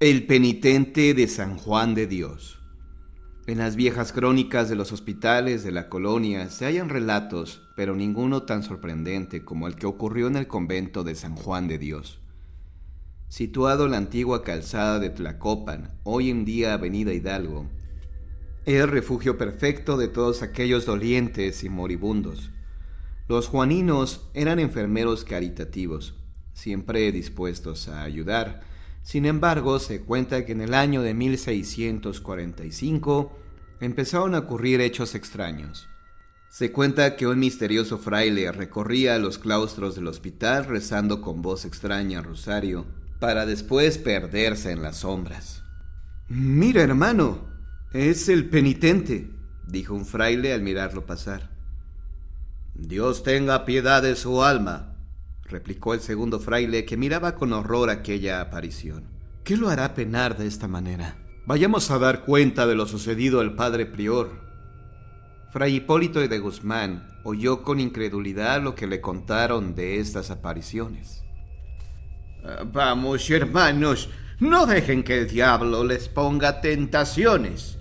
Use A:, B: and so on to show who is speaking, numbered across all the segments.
A: El penitente de San Juan de Dios. En las viejas crónicas de los hospitales de la colonia se hallan relatos, pero ninguno tan sorprendente como el que ocurrió en el convento de San Juan de Dios. Situado en la antigua calzada de Tlacopan, hoy en día Avenida Hidalgo, era el refugio perfecto de todos aquellos dolientes y moribundos. Los juaninos eran enfermeros caritativos, siempre dispuestos a ayudar. Sin embargo, se cuenta que en el año de 1645 empezaron a ocurrir hechos extraños. Se cuenta que un misterioso fraile recorría los claustros del hospital rezando con voz extraña rosario, para después perderse en las sombras. «Mira, hermano, es el penitente», dijo un fraile al mirarlo pasar. «Dios tenga piedad de su alma», replicó el segundo fraile, que miraba con horror aquella aparición. «¿Qué lo hará penar de esta manera? Vayamos a dar cuenta de lo sucedido al padre prior». Fray Hipólito de Guzmán oyó con incredulidad lo que le contaron de estas apariciones.
B: «Vamos, hermanos, no dejen que el diablo les ponga tentaciones.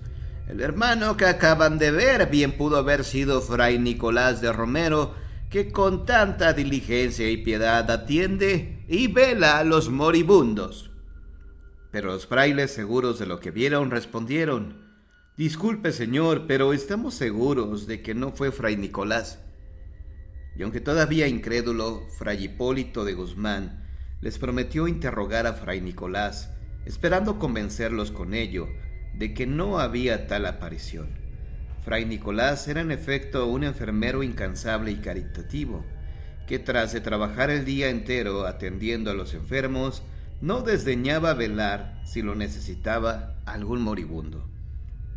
B: El hermano que acaban de ver bien pudo haber sido Fray Nicolás de Romero, que con tanta diligencia y piedad atiende y vela a los moribundos». Pero los frailes, seguros de lo que vieron, respondieron: «Disculpe, señor, pero estamos seguros de que no fue Fray Nicolás». Y aunque todavía incrédulo, Fray Hipólito de Guzmán les prometió interrogar a Fray Nicolás, esperando convencerlos con ello de que no había tal aparición. Fray Nicolás era en efecto un enfermero incansable y caritativo, que tras de trabajar el día entero atendiendo a los enfermos, no desdeñaba velar, si lo necesitaba, algún moribundo.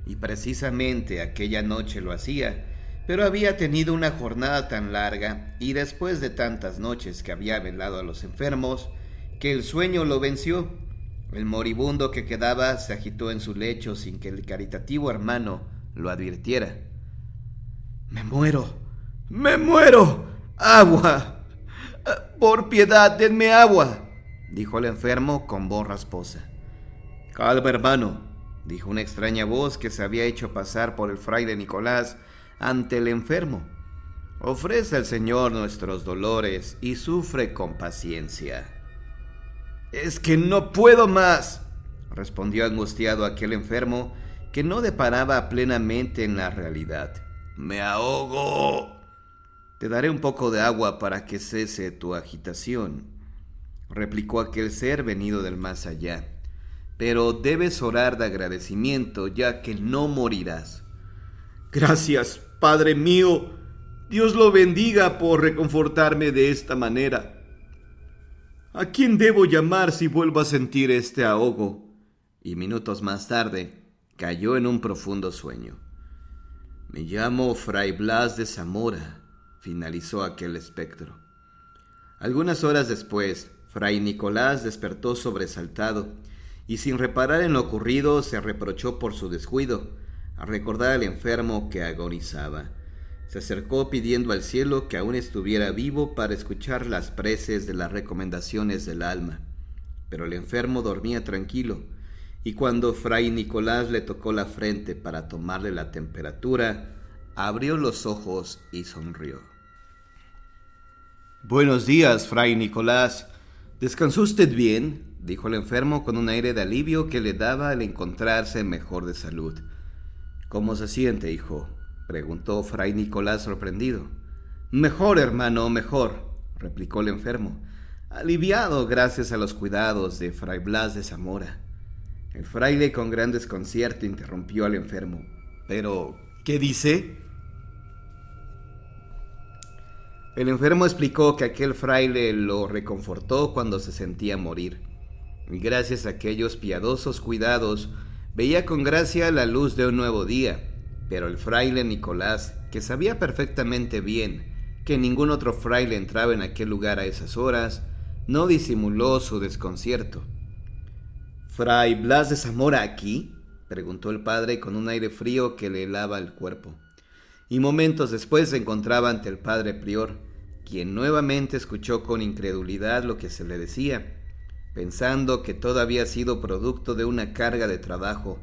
B: Y precisamente aquella noche lo hacía, pero había tenido una jornada tan larga, y después de tantas noches que había velado a los enfermos, que el sueño lo venció. El moribundo que quedaba se agitó en su lecho sin que el caritativo hermano lo advirtiera. «¡Me muero! ¡Me muero! ¡Agua! ¡Por piedad, denme agua!», dijo el enfermo con voz rasposa. «Calma, hermano», dijo una extraña voz que se había hecho pasar por el fraile Nicolás ante el enfermo. «Ofrece al Señor nuestros dolores y sufre con paciencia». «Es que no puedo más», respondió angustiado aquel enfermo, que no deparaba plenamente en la realidad. «¡Me ahogo!». «Te daré un poco de agua para que cese tu agitación», replicó aquel ser venido del más allá. «pero debes orar de agradecimiento, ya que no morirás». «Gracias, Padre mío. Dios lo bendiga por reconfortarme de esta manera. ¿A quién debo llamar si vuelvo a sentir este ahogo?». Y minutos más tarde cayó en un profundo sueño. «Me llamo Fray Blas de Zamora», finalizó aquel espectro. Algunas horas después, Fray Nicolás despertó sobresaltado y, sin reparar en lo ocurrido, se reprochó por su descuido, al recordar al enfermo que agonizaba. Se acercó pidiendo al cielo que aún estuviera vivo para escuchar las preces de las recomendaciones del alma. Pero el enfermo dormía tranquilo, y cuando Fray Nicolás le tocó la frente para tomarle la temperatura, abrió los ojos y sonrió. «Buenos días, Fray Nicolás. ¿Descansó usted bien?», dijo el enfermo con un aire de alivio que le daba al encontrarse mejor de salud. «¿Cómo se siente, hijo?», preguntó Fray Nicolás sorprendido. «Mejor, hermano, mejor», replicó el enfermo, aliviado gracias a los cuidados de Fray Blas de Zamora. El fraile, con gran desconcierto, interrumpió al enfermo. «¿Pero qué dice?». El enfermo explicó que aquel fraile lo reconfortó cuando se sentía morir, y gracias a aquellos piadosos cuidados veía con gracia la luz de un nuevo día. Pero el fraile Nicolás, que sabía perfectamente bien que ningún otro fraile entraba en aquel lugar a esas horas, no disimuló su desconcierto. «¿Fray Blas de Zamora aquí?», preguntó el padre con un aire frío que le helaba el cuerpo. Y momentos después se encontraba ante el padre prior, quien nuevamente escuchó con incredulidad lo que se le decía.
A: pensando que todo había sido producto de una carga de trabajo,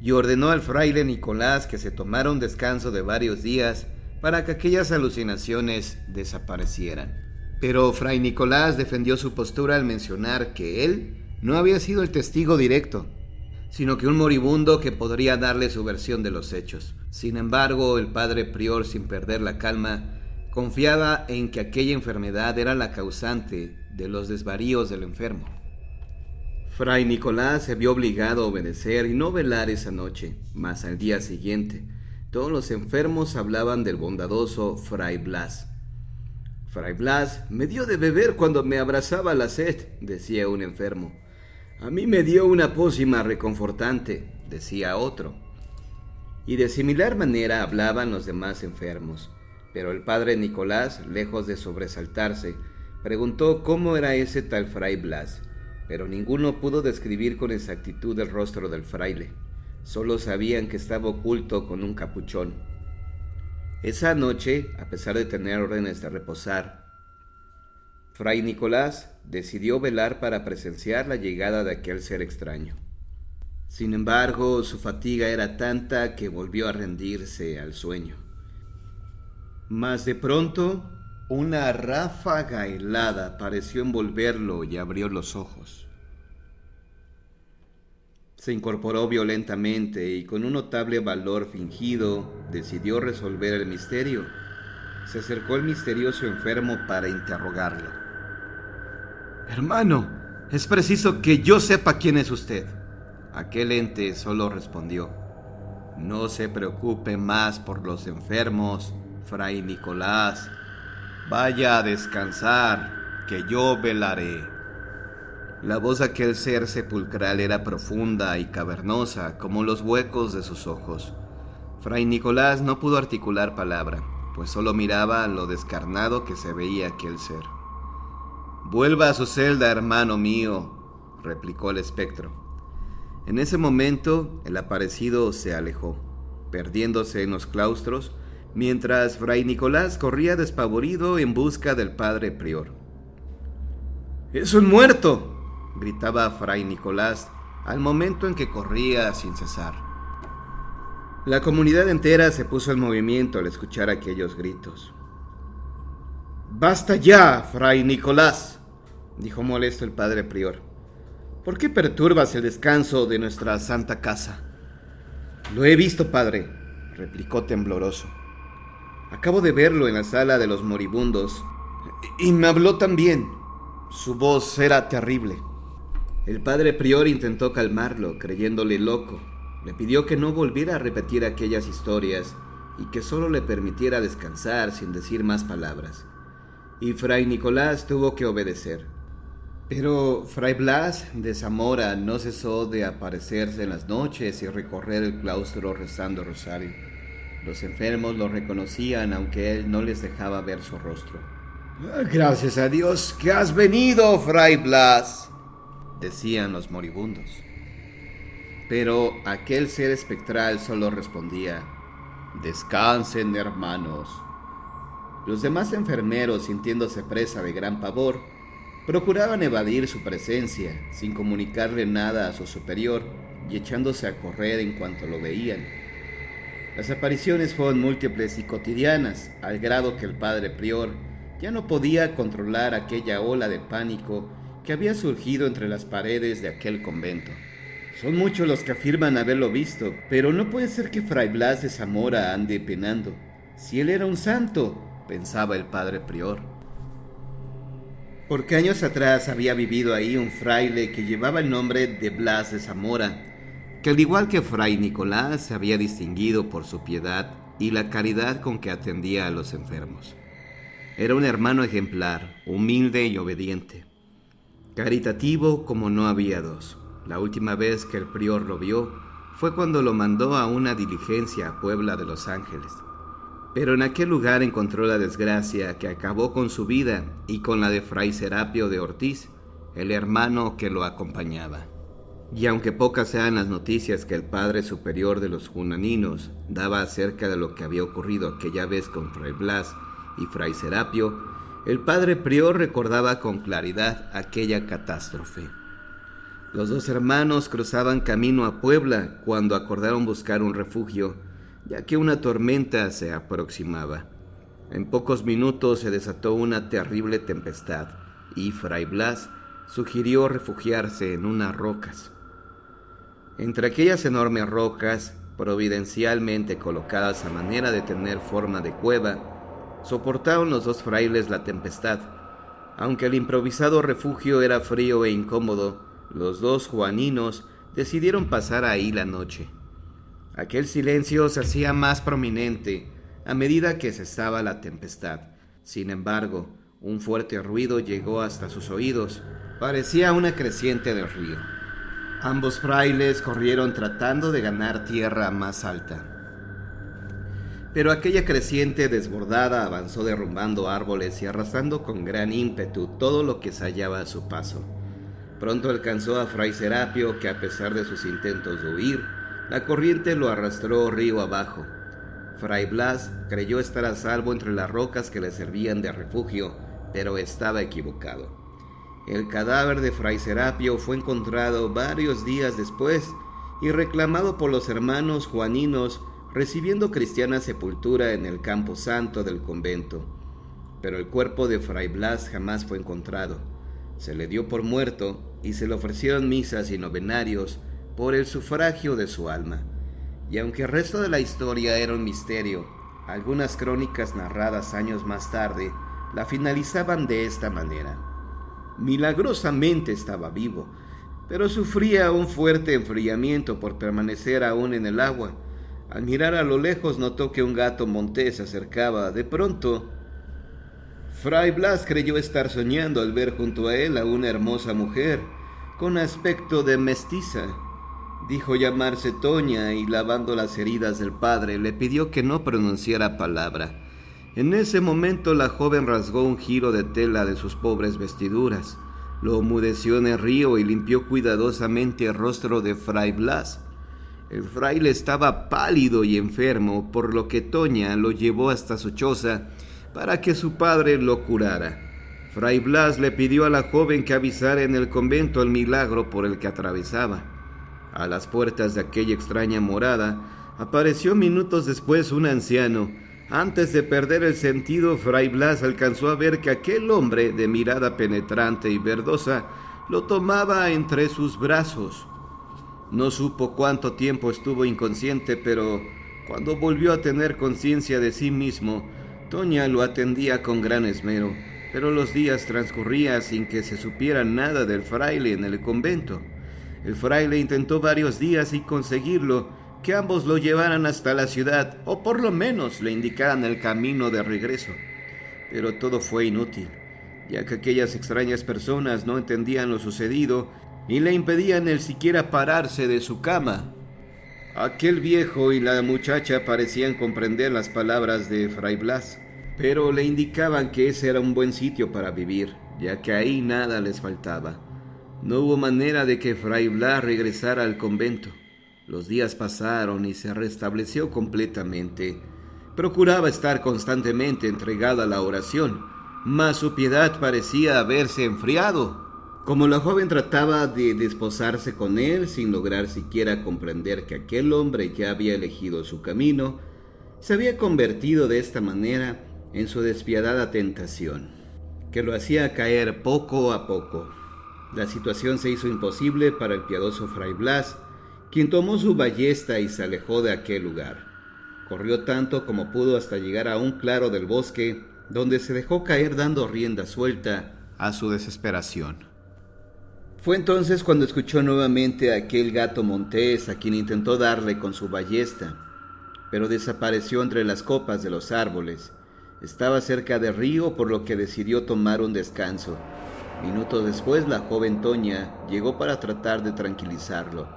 A: y ordenó al fraile Nicolás que se tomara un descanso de varios días para que aquellas alucinaciones desaparecieran. Pero Fray Nicolás defendió su postura al mencionar que él no había sido el testigo directo, sino que un moribundo que podría darle su versión de los hechos. Sin embargo, el padre prior, sin perder la calma, confiaba en que aquella enfermedad era la causante de los desvaríos del enfermo. Fray Nicolás se vio obligado a obedecer y no velar esa noche, mas al día siguiente, todos los enfermos hablaban del bondadoso Fray Blas. Fray Blas me dio de beber cuando me abrazaba la sed, decía un enfermo. A mí me dio una pócima reconfortante, decía otro. Y de similar manera hablaban los demás enfermos. Pero el padre Nicolás, lejos de sobresaltarse, preguntó cómo era ese tal Fray Blas, pero ninguno pudo describir con exactitud el rostro del fraile. Solo sabían que estaba oculto con un capuchón. Esa noche, a pesar de tener órdenes de reposar, Fray Nicolás decidió velar para presenciar la llegada de aquel ser extraño. Sin embargo, su fatiga era tanta que volvió a rendirse al sueño. Mas de pronto, una ráfaga helada pareció envolverlo y abrió los ojos. Se incorporó violentamente y con un notable valor fingido decidió resolver el misterio. Se acercó al misterioso enfermo para interrogarlo. Hermano, es preciso que yo sepa quién es usted. Aquel ente solo respondió: no se preocupe más por los enfermos, Fray Nicolás. Vaya a descansar, que yo velaré. La voz de aquel ser sepulcral era profunda y cavernosa, como los huecos de sus ojos. Fray Nicolás no pudo articular palabra, pues solo miraba lo descarnado que se veía aquel ser. «Vuelva a su celda, hermano mío», replicó el espectro. En ese momento, el aparecido se alejó, perdiéndose en los claustros, mientras Fray Nicolás corría despavorido en busca del padre prior. «¡Es un muerto!», gritaba Fray Nicolás al momento en que corría sin cesar. La comunidad entera se puso en movimiento al escuchar aquellos gritos. «¡Basta ya, Fray Nicolás!», dijo molesto el padre prior. «¿Por qué perturbas el descanso de nuestra santa casa?». «Lo he visto, padre», replicó tembloroso. «Acabo de verlo en la sala de los moribundos y me habló también. Su voz era terrible». El padre prior intentó calmarlo, creyéndole loco. Le pidió que no volviera a repetir aquellas historias y que solo le permitiera descansar sin decir más palabras. Y Fray Nicolás tuvo que obedecer. Pero Fray Blas de Zamora no cesó de aparecerse en las noches y recorrer el claustro rezando rosario. Los enfermos lo reconocían, aunque él no les dejaba ver su rostro. «Gracias a Dios que has venido, Fray Blas», decían los moribundos. Pero aquel ser espectral solo respondía: «Descansen, hermanos». Los demás enfermeros, sintiéndose presa de gran pavor, procuraban evadir su presencia, sin comunicarle nada a su superior y echándose a correr en cuanto lo veían. Las apariciones fueron múltiples y cotidianas, al grado que el padre prior ya no podía controlar aquella ola de pánico que había surgido entre las paredes de aquel convento. Son muchos los que afirman haberlo visto, pero no puede ser que Fray Blas de Zamora ande penando. Si él era un santo, pensaba el padre prior. Porque años atrás había vivido ahí un fraile que llevaba el nombre de Blas de Zamora, que al igual que Fray Nicolás se había distinguido por su piedad y la caridad con que atendía a los enfermos. Era un hermano ejemplar, humilde y obediente, caritativo como no había dos. La última vez que el prior lo vio fue cuando lo mandó a una diligencia a Puebla de Los Ángeles. Pero en aquel lugar encontró la desgracia que acabó con su vida y con la de Fray Serapio de Ortiz, el hermano que lo acompañaba. Y aunque pocas sean las noticias que el padre superior de los junaninos daba acerca de lo que había ocurrido aquella vez con Fray Blas y Fray Serapio, El padre prior recordaba con claridad aquella catástrofe. Los dos hermanos cruzaban camino a Puebla cuando acordaron buscar un refugio, ya que una tormenta se aproximaba. En pocos minutos se desató una terrible tempestad y Fray Blas sugirió refugiarse en unas rocas. Entre aquellas enormes rocas, providencialmente colocadas a manera de tener forma de cueva, soportaron los dos frailes la tempestad. Aunque el improvisado refugio era frío e incómodo, los dos juaninos decidieron pasar ahí la noche. Aquel silencio se hacía más prominente a medida que cesaba la tempestad. Sin embargo, un fuerte ruido llegó hasta sus oídos. Parecía una creciente del río. Ambos frailes corrieron tratando de ganar tierra más alta. Pero aquella creciente desbordada avanzó derrumbando árboles y arrastrando con gran ímpetu todo lo que se hallaba a su paso. Pronto alcanzó a Fray Serapio, que a pesar de sus intentos de huir, la corriente lo arrastró río abajo. Fray Blas creyó estar a salvo entre las rocas que le servían de refugio, pero estaba equivocado. El cadáver de Fray Serapio fue encontrado varios días después y reclamado por los hermanos juaninos, recibiendo cristiana sepultura en el campo santo del convento. Pero el cuerpo de Fray Blas jamás fue encontrado. Se le dio por muerto y se le ofrecieron misas y novenarios por el sufragio de su alma. Y aunque el resto de la historia era un misterio, algunas crónicas narradas años más tarde la finalizaban de esta manera. Milagrosamente estaba vivo, pero sufría un fuerte enfriamiento por permanecer aún en el agua. Al mirar a lo lejos notó que un gato montés se acercaba. De pronto, Fray Blas creyó estar soñando al ver junto a él a una hermosa mujer, con aspecto de mestiza. Dijo llamarse Toña y lavando las heridas del padre, le pidió que no pronunciara palabra. En ese momento la joven rasgó un giro de tela de sus pobres vestiduras, lo humedeció en el río y limpió cuidadosamente el rostro de Fray Blas. El fraile estaba pálido y enfermo, por lo que Toña lo llevó hasta su choza para que su padre lo curara. Fray Blas le pidió a la joven que avisara en el convento el milagro por el que atravesaba. A las puertas de aquella extraña morada apareció minutos después un anciano. Antes de perder el sentido, Fray Blas alcanzó a ver que aquel hombre de mirada penetrante y verdosa lo tomaba entre sus brazos. No supo cuánto tiempo estuvo inconsciente, pero cuando volvió a tener conciencia de sí mismo, Toña lo atendía con gran esmero, pero los días transcurrían sin que se supiera nada del fraile en el convento. El fraile intentó varios días sin conseguirlo, que ambos lo llevaran hasta la ciudad, o por lo menos le indicaran el camino de regreso. Pero todo fue inútil, ya que aquellas extrañas personas no entendían lo sucedido y le impedían el siquiera pararse de su cama. Aquel viejo y la muchacha parecían comprender las palabras de Fray Blas, pero le indicaban que ese era un buen sitio para vivir, ya que ahí nada les faltaba. No hubo manera de que Fray Blas regresara al convento. Los días pasaron y se restableció completamente. Procuraba estar constantemente entregado a la oración, mas su piedad parecía haberse enfriado. Como la joven trataba de desposarse con él sin lograr siquiera comprender que aquel hombre ya había elegido su camino, se había convertido de esta manera en su despiadada tentación, que lo hacía caer poco a poco. La situación se hizo imposible para el piadoso Fray Blas, quien tomó su ballesta y se alejó de aquel lugar. Corrió tanto como pudo hasta llegar a un claro del bosque, donde se dejó caer dando rienda suelta a su desesperación. Fue entonces cuando escuchó nuevamente a aquel gato montés, a quien intentó darle con su ballesta, pero desapareció entre las copas de los árboles. Estaba cerca del río, por lo que decidió tomar un descanso. Minutos después, la joven Toña llegó para tratar de tranquilizarlo.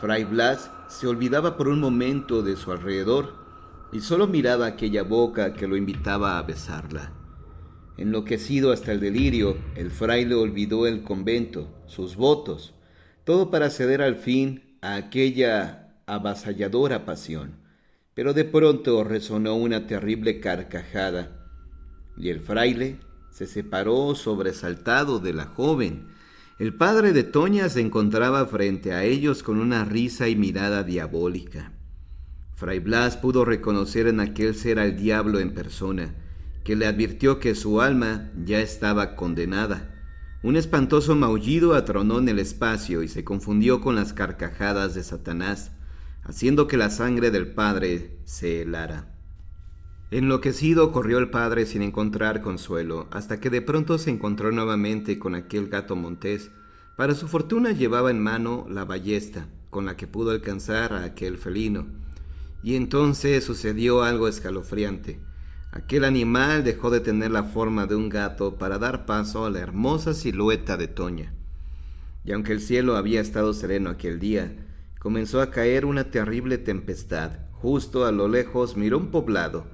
A: Fray Blas se olvidaba por un momento de su alrededor y solo miraba aquella boca que lo invitaba a besarla. Enloquecido hasta el delirio, el fraile olvidó el convento, sus votos, todo para ceder al fin a aquella avasalladora pasión. Pero de pronto resonó una terrible carcajada y el fraile se separó sobresaltado de la joven. El padre de Toña se encontraba frente a ellos con una risa y mirada diabólica. Fray Blas pudo reconocer en aquel ser al diablo en persona, que le advirtió que su alma ya estaba condenada. Un espantoso maullido atronó en el espacio y se confundió con las carcajadas de Satanás, haciendo que la sangre del padre se helara. Enloquecido corrió el padre sin encontrar consuelo, hasta que de pronto se encontró nuevamente con aquel gato montés. Para su fortuna llevaba en mano la ballesta, con la que pudo alcanzar a aquel felino. Y entonces sucedió algo escalofriante. Aquel animal dejó de tener la forma de un gato para dar paso a la hermosa silueta de Toña. Y aunque el cielo había estado sereno aquel día, comenzó a caer una terrible tempestad. Justo a lo lejos miró un poblado,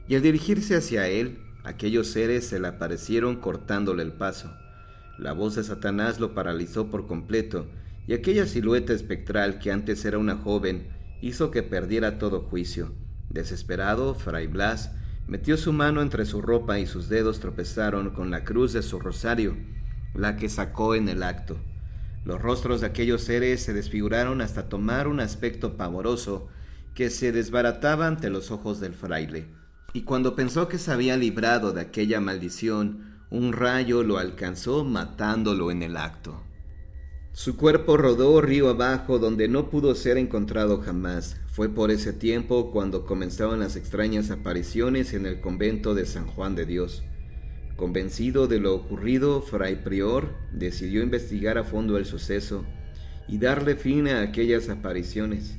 A: y al dirigirse hacia él, aquellos seres se le aparecieron cortándole el paso. La voz de Satanás lo paralizó por completo, y aquella silueta espectral que antes era una joven hizo que perdiera todo juicio. Desesperado, Fray Blas metió su mano entre su ropa y sus dedos tropezaron con la cruz de su rosario, la que sacó en el acto. Los rostros de aquellos seres se desfiguraron hasta tomar un aspecto pavoroso que se desbarataba ante los ojos del fraile. Y cuando pensó que se había librado de aquella maldición, un rayo lo alcanzó matándolo en el acto. Su cuerpo rodó río abajo donde no pudo ser encontrado jamás. Fue por ese tiempo cuando comenzaron las extrañas apariciones en el convento de San Juan de Dios. Convencido de lo ocurrido, Fray Prior decidió investigar a fondo el suceso y darle fin a aquellas apariciones.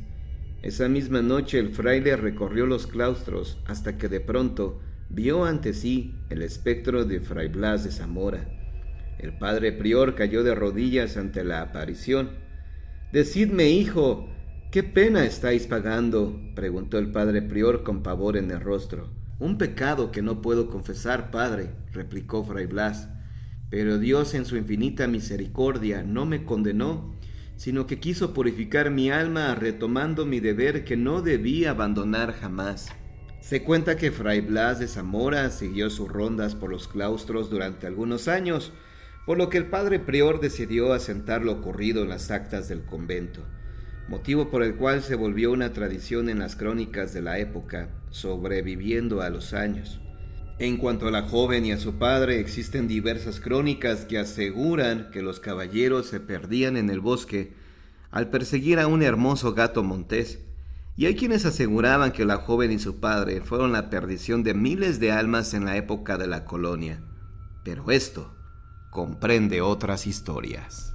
A: Esa misma noche el fraile recorrió los claustros hasta que de pronto vio ante sí el espectro de Fray Blas de Zamora. El padre prior cayó de rodillas ante la aparición. «Decidme, hijo, ¿qué pena estáis pagando?», preguntó el padre prior con pavor en el rostro. «Un pecado que no puedo confesar, padre», replicó Fray Blas, «pero Dios en su infinita misericordia no me condenó, sino que quiso purificar mi alma retomando mi deber que no debí abandonar jamás». Se cuenta que Fray Blas de Zamora siguió sus rondas por los claustros durante algunos años, por lo que el padre prior decidió asentar lo ocurrido en las actas del convento, motivo por el cual se volvió una tradición en las crónicas de la época, sobreviviendo a los años. En cuanto a la joven y a su padre, existen diversas crónicas que aseguran que los caballeros se perdían en el bosque al perseguir a un hermoso gato montés, y hay quienes aseguraban que la joven y su padre fueron la perdición de miles de almas en la época de la colonia. Pero esto comprende otras historias.